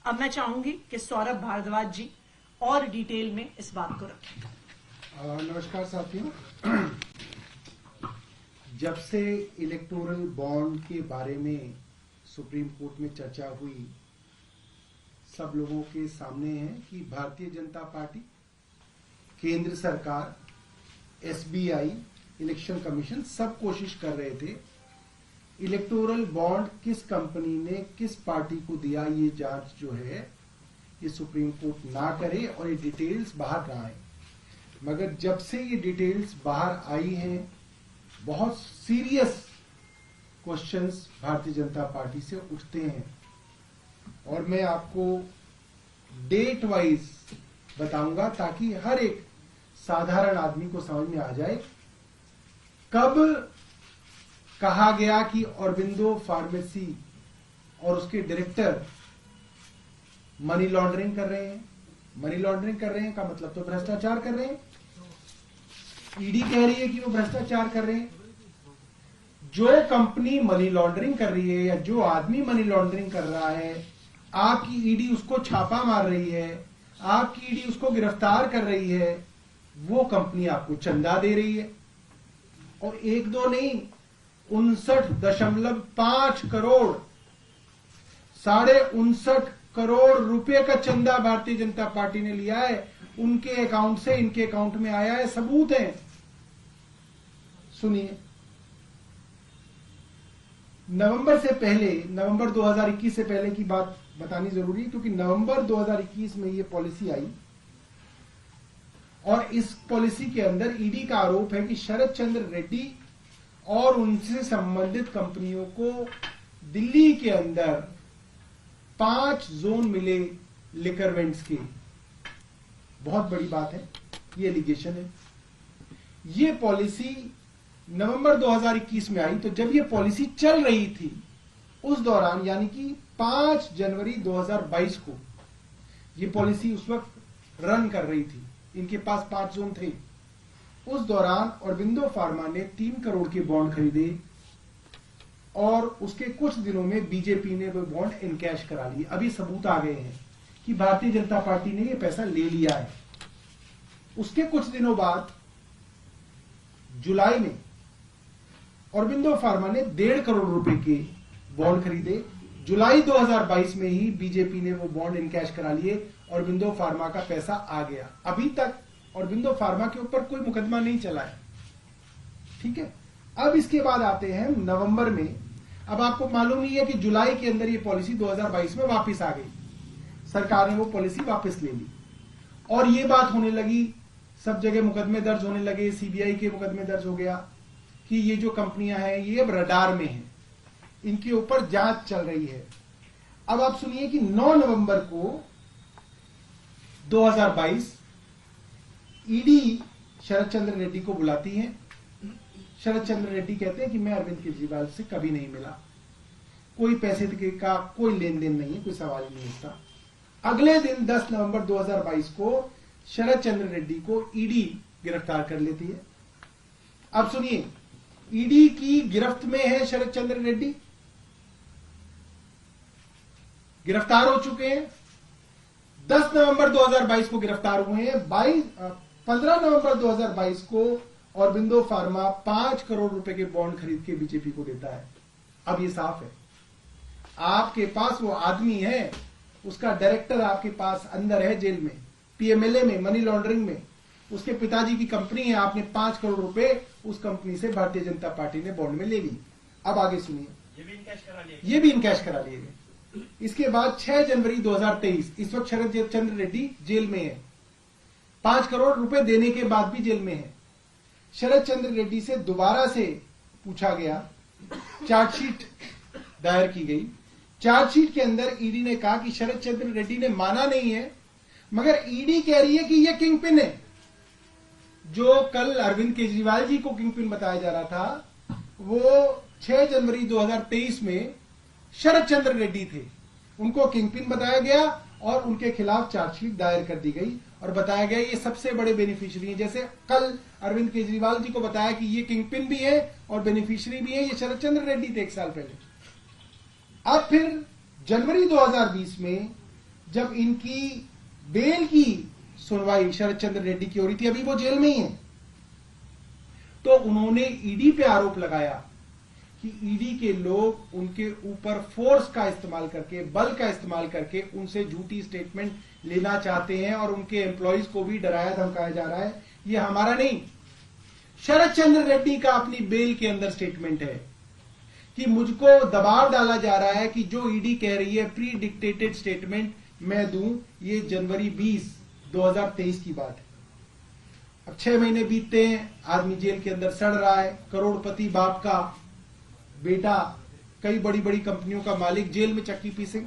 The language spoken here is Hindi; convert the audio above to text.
अब मैं चाहूंगी कि सौरभ भारद्वाज जी और डिटेल में इस बात को रखें। नमस्कार साथियों, जब से इलेक्टोरल बॉन्ड के बारे में सुप्रीम कोर्ट में चर्चा हुई, सब लोगों के सामने है कि भारतीय जनता पार्टी, केंद्र सरकार, एसबीआई, इलेक्शन कमीशन सब कोशिश कर रहे थे इलेक्टोरल बॉन्ड किस कंपनी ने किस पार्टी को दिया, ये जांच जो है ये सुप्रीम कोर्ट ना करे और ये डिटेल्स बाहर ना आए। मगर जब से ये डिटेल्स बाहर आई हैं, बहुत serious questions Bharatiya Janata party से उठते हैं और मैं आपको डेट वाइज बताऊंगा ताकि हर एक साधारण आदमी को समझ में आ जाए कब कहा गया कि ऑरबिंदो फार्मेसी और उसके डायरेक्टर मनी लॉन्ड्रिंग कर रहे हैं। मनी लॉन्ड्रिंग कर रहे हैं का मतलब तो भ्रष्टाचार कर रहे हैं। ईडी कह रही है कि वो भ्रष्टाचार कर रहे हैं। जो कंपनी मनी लॉन्ड्रिंग कर रही है या जो आदमी मनी लॉन्ड्रिंग कर रहा है, आपकी ईडी उसको छापा मार रही है, आपकी ईडी उसको गिरफ्तार कर रही है, वो कंपनी आपको चंदा दे रही है। और एक दो नहीं, 59.5 करोड़, 59.5 करोड़ रुपए का चंदा भारतीय जनता पार्टी ने लिया है। उनके अकाउंट से इनके अकाउंट में आया है, सबूत है। सुनिए, नवंबर से पहले, नवंबर 2021 से पहले की बात बतानी जरूरी है क्योंकि नवंबर 2021 में ये पॉलिसी आई और इस पॉलिसी के अंदर ईडी का आरोप है कि शरद चंद्र रेड्डी और उनसे संबंधित कंपनियों को दिल्ली के अंदर 5 जोन मिले लिकर वेंट्स के। बहुत बड़ी बात है, ये एलिगेशन है। ये पॉलिसी नवंबर 2021 में आई, तो जब ये पॉलिसी चल रही थी उस दौरान, यानी कि 5 जनवरी 2022 को ये पॉलिसी उस वक्त रन कर रही थी। इनके पास 5 जोन थे। उस दौरान ऑरबिंदो फार्मा ने 3 करोड़ के बॉन्ड खरीदे और उसके कुछ दिनों में बीजेपी ने वो बॉन्ड इनकैश करा लिए। अभी सबूत आ गए हैं कि भारतीय जनता पार्टी ने ये पैसा ले लिया है। उसके कुछ दिनों बाद जुलाई में ऑरबिंदो फार्मा ने 1.5 करोड़ रुपए के बॉन्ड खरीदे। जुलाई 2022 में ही बीजेपी ने वो बॉन्ड इनकैश करा लिए। ऑरबिंदो फार्मा का पैसा आ गया। अभी तक ऑरबिंदो फार्मा के ऊपर कोई मुकदमा नहीं चला है, ठीक है। अब इसके बाद आते हैं नवंबर में। अब आपको मालूम ही है कि जुलाई के अंदर ये पॉलिसी 2022 में वापस आ गई। सरकार ने वो पॉलिसी वापस ले ली और ये बात होने लगी, सब जगह मुकदमे दर्ज होने लगे। सीबीआई के मुकदमे दर्ज हो गया कि ये जो कंपनियां हैं ये अब रडार में हैं, इनके ऊपर जांच चल रही है। अब आप सुनिए कि 9 नवंबर को 2022 ईडी शरद चंद्र रेड्डी को बुलाती है। शरद चंद्र रेड्डी कहते हैं कि मैं अरविंद केजरीवाल से कभी नहीं मिला, कोई पैसे का कोई लेन देन नहीं है, कोई सवाल ही नहीं उसका। अगले दिन 10 नवंबर 2022 को शरद चंद्र रेड्डी को ईडी गिरफ्तार कर लेती है। अब सुनिए, ईडी की गिरफ्त में है शरद चंद्र रेड्डी, गिरफ्तार हो चुके हैं। 10 नवंबर 2022 को गिरफ्तार हुए हैं। 15 नवंबर 2022 को ऑरबिंदो फार्मा 5 करोड़ रुपए के बॉन्ड खरीद के बीजेपी को देता है। अब ये साफ है, आपके पास वो आदमी है, उसका डायरेक्टर आपके पास अंदर है जेल में, पीएमएलए में, मनी लॉन्ड्रिंग में। उसके पिताजी की कंपनी है, आपने 5 करोड़ रुपए उस कंपनी से भारतीय जनता पार्टी ने बॉन्ड में ले ली। अब आगे सुनिए, ये भी इनकैश करा लिए गए। इसके बाद 6 जनवरी 2023, इस वक्त शरद चंद्र रेड्डी जेल में है, 5 करोड़ रुपए देने के बाद भी जेल में है। शरद चंद्र रेड्डी से दोबारा से पूछा गया, चार्जशीट दायर की गई। चार्जशीट के अंदर ईडी ने कहा कि शरद चंद्र रेड्डी ने माना नहीं है, मगर ईडी कह रही है कि यह किंगपिन है। जो कल अरविंद केजरीवाल जी को किंगपिन बताया जा रहा था, वो 6 जनवरी 2023 में शरद चंद्र रेड्डी थे, उनको किंगपिन बताया गया और उनके खिलाफ चार्जशीट दायर कर दी गई और बताया गया ये सबसे बड़े बेनिफिशियरी हैं। जैसे कल अरविंद केजरीवाल जी को बताया कि ये किंगपिन भी है और बेनिफिशियरी भी है, ये शरद चंद्र रेड्डी थे 1 साल पहले। अब फिर जनवरी 2020 में जब इनकी बेल की सुनवाई शरद चंद्र रेड्डी की हो रही थी, अभी वो जेल में ही है, तो उन्होंने ईडी पे आरोप लगाया कि ईडी के लोग उनके ऊपर फोर्स का इस्तेमाल करके, बल का इस्तेमाल करके उनसे झूठी स्टेटमेंट लेना चाहते हैं और उनके एम्प्लॉइज को भी डराया धमकाया जा रहा है। ये हमारा नहीं, शरद चंद्र रेड्डी का अपनी बेल के अंदर स्टेटमेंट है कि मुझको दबाव डाला जा रहा है कि जो ईडी कह रही है प्री डिक्टेटेड स्टेटमेंट मैं दूं। ये जनवरी 20, 2023 की बात है। अब 6 महीने बीतते हैं, आदमी जेल के अंदर सड़ रहा है। करोड़पति बाप का बेटा, कई बड़ी बड़ी कंपनियों का मालिक जेल में चक्की पीसेंगे।